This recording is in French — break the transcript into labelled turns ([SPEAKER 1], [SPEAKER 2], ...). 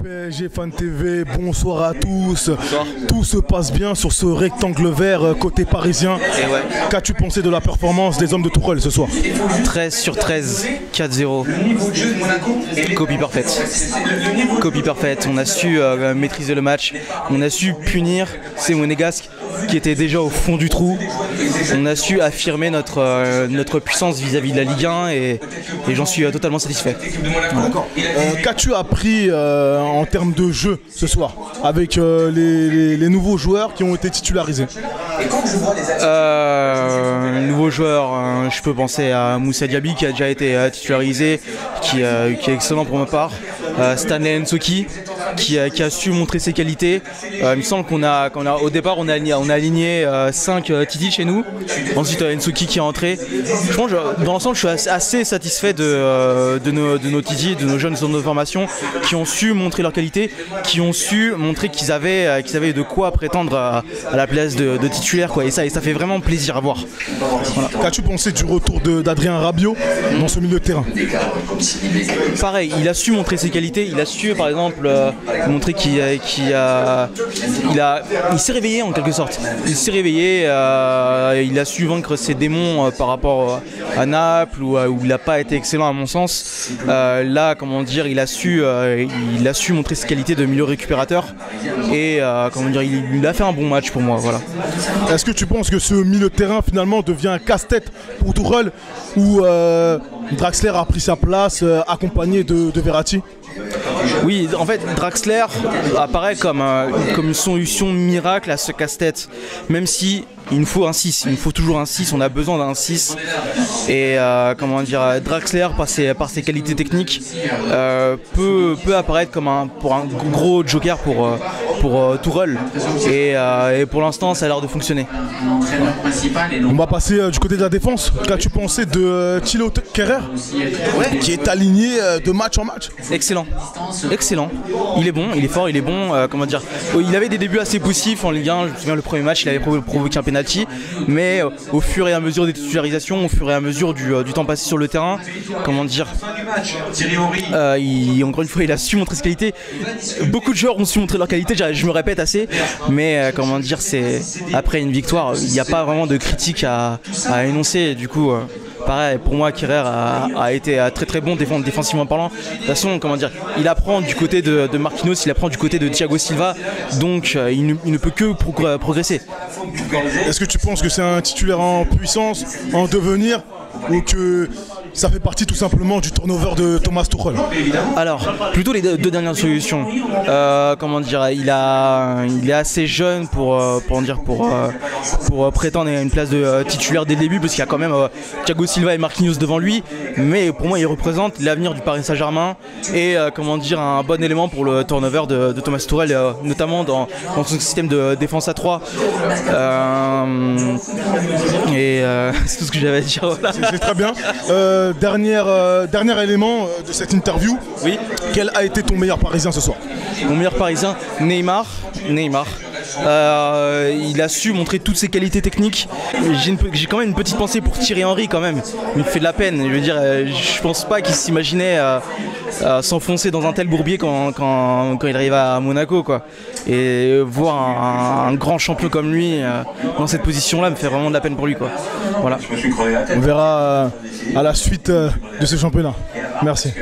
[SPEAKER 1] PSG Fan TV, bonsoir à tous.
[SPEAKER 2] Bonsoir.
[SPEAKER 1] Tout se passe bien sur ce rectangle vert côté parisien.
[SPEAKER 2] Et ouais.
[SPEAKER 1] Qu'as-tu pensé de la performance des hommes de Tourelle ce soir?
[SPEAKER 2] 13 sur 13, 4-0. Copie parfaite. Copie parfaite. On a su maîtriser le match. On a su punir ces Monégasques qui étaient déjà au fond du trou. On a su affirmer notre puissance vis-à-vis de la Ligue 1 et j'en suis totalement satisfait.
[SPEAKER 1] D'accord. Qu'as-tu appris en termes de jeu ce soir avec les nouveaux joueurs qui ont été titularisés?
[SPEAKER 2] Nouveau joueur, je peux penser à Moussa Diaby qui a déjà été titularisé, qui est excellent pour ma part. Stanley Nsoki qui a su montrer ses qualités. Il me semble au départ on a aligné 5 Titi chez nous. Ensuite Nsoki qui est entré. Je pense dans l'ensemble je suis assez satisfait de nos Titi, de nos jeunes de formation qui ont su montrer leurs qualités, qui ont su montrer qu'ils avaient de quoi prétendre à la place de titulaire quoi. Et ça fait vraiment plaisir à voir. Voilà.
[SPEAKER 1] Qu'as-tu pensé du retour d'Adrien Rabiot dans ce milieu de terrain?
[SPEAKER 2] Pareil, il a su montrer ses qualités, il a su par exemple montrer qu'il s'est réveillé en quelque sorte. Il s'est réveillé, il a su vaincre ses démons par rapport à Naples où il n'a pas été excellent à mon sens. Là, comment dire, il a su montrer ses qualités de milieu récupérateur et il a fait un bon match pour moi. Voilà.
[SPEAKER 1] Est-ce que tu penses que ce milieu de terrain finalement devient un casse-tête pour Tourelle où Draxler a pris sa place accompagné de Verratti?
[SPEAKER 2] Oui, en fait, Draxler apparaît comme une solution miracle à ce casse-tête. Même si il nous faut un 6, il nous faut toujours un 6, on a besoin d'un 6. Et Draxler, par ses qualités techniques, peut apparaître comme un gros joker pour Tourelle. Et pour l'instant, ça a l'air de fonctionner.
[SPEAKER 1] On va passer du côté de la défense. Qu'as-tu pensé de Thilo Kehrer qui est aligné de match en match?
[SPEAKER 2] Excellent. Il est bon, il est fort, il est bon. Il avait des débuts assez poussifs en Ligue 1. Je me souviens le premier match, il avait provoqué un penalty. Mais au fur et à mesure des titularisations, au fur et à mesure du temps passé sur le terrain, encore une fois, il a su montrer ses qualités. Beaucoup de joueurs ont su montrer leur qualité. Je me répète assez, mais c'est après une victoire, il n'y a pas vraiment de critique à énoncer. Du coup. Pareil, pour moi, Kehrer a été très très bon défensivement parlant. De toute façon, il apprend du côté de Marquinhos, il apprend du côté de Thiago Silva, donc il ne peut que progresser.
[SPEAKER 1] Est-ce que tu penses que c'est un titulaire en puissance, en devenir, ou que ça fait partie tout simplement du turnover de Thomas Tuchel?
[SPEAKER 2] Alors, plutôt les deux dernières solutions. Il est assez jeune pour prétendre à une place de titulaire dès le début, parce qu'il y a quand même Thiago Silva et Marquinhos devant lui. Mais pour moi, il représente l'avenir du Paris Saint-Germain et un bon élément pour le turnover de Thomas Tuchel, notamment dans son système de défense à 3. C'est tout ce que j'avais à dire. Voilà.
[SPEAKER 1] C'est très bien. Dernier élément de cette interview.
[SPEAKER 2] Oui.
[SPEAKER 1] Quel a été ton meilleur parisien ce soir?
[SPEAKER 2] Mon meilleur parisien, Neymar. Il a su montrer toutes ses qualités techniques. J'ai quand même une petite pensée pour Thierry Henry quand même. Il me fait de la peine. Je veux dire, je pense pas qu'il s'imaginait s'enfoncer dans un tel bourbier quand il arrive à Monaco quoi. Et voir un grand champion comme lui dans cette position-là me fait vraiment de la peine pour lui quoi. Voilà.
[SPEAKER 1] On verra à la suite de ce championnat. Merci.